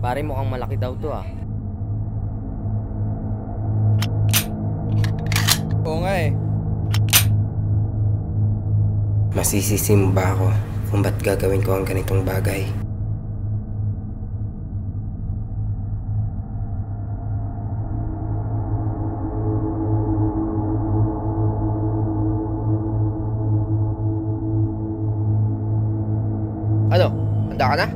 Pare, mukhang malaki daw to ah. Oo nga eh. Masisisimba ako kung ba't gagawin ko ang ganitong bagay. Ano? Handa ka na?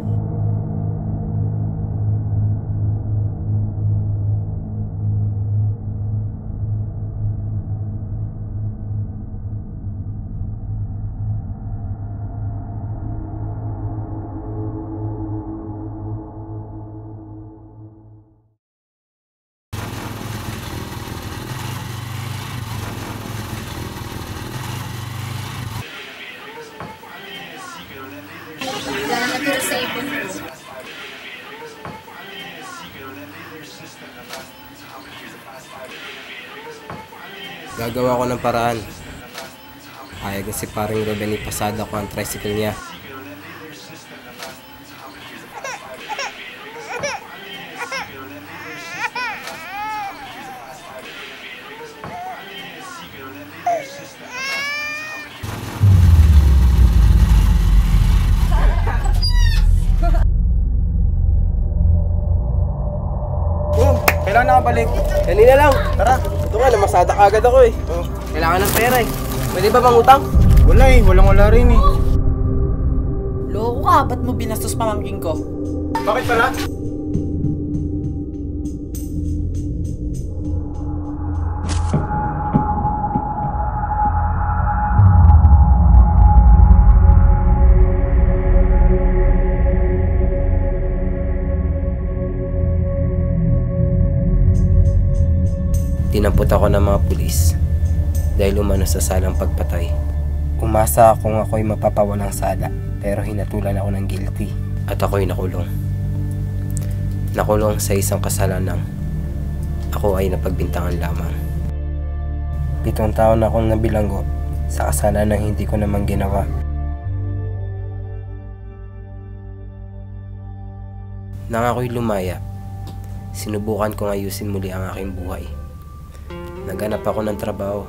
Wala na natira sa ipon ko. Gagawa ko ng paraan. Ayag na si paring Ruben ipasada ko ang tricycle niya. Kailangan nakabalik. Kanina lang. Tara. Ito nga, namasada ka agad ako eh. Kailangan ng pera eh. Pwede ba mangutang? Wala eh. Walang-wala rin eh. Loko ka, ba't mo binastos pamangking ko? Bakit pala? Dinampot ako ng mga pulis dahil umano sa salang pagpatay. Umasa akong ako'y mapapawalang sala pero hinatulan ako ng guilty at ako'y nakulong. Nakulong sa isang kasalanang ako ay napagbintangan lamang. 7 taon akong nabilanggo sa kasalanang hindi ko naman ginawa. Nang ako'y lumaya, sinubukan kong ayusin muli ang aking buhay. Naghanap ako ng trabaho,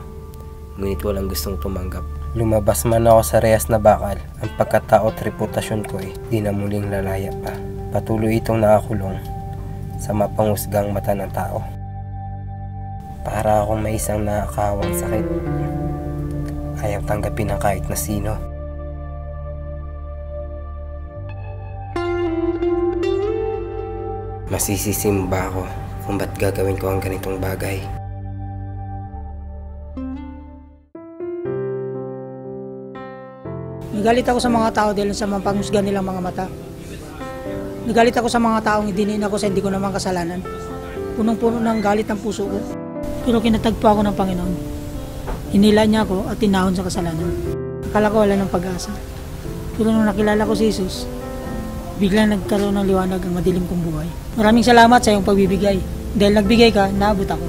ngunit walang gustong tumanggap. Lumabas man ako sa rehas na bakal, ang pagkatao at reputasyon ko ay di na muling lalaya pa. Patuloy itong nakakulong sa mapanghusgang mata ng tao. Para akong may isang nakakahawang sakit. Ayaw tanggapin ng kahit na sino. Masisisimba ako kung ba't gagawin ko ang ganitong bagay. Nagalit ako sa mga tao dahil sa mga panghusga nilang mga mata. Nagalit ako sa mga taong idiniin ako sa hindi ko naman kasalanan. Punong-puno ng galit ng puso ko. Pero kinatagpo ako ng Panginoon. Hinila niya ako at tinahon sa kasalanan. Akala ko wala ng pag-asa. Pero nung nakilala ko si Jesus, biglang nagkaroon ng liwanag ang madilim kong buhay. Maraming salamat sa iyong pagbibigay. Dahil nagbigay ka, naabot ako.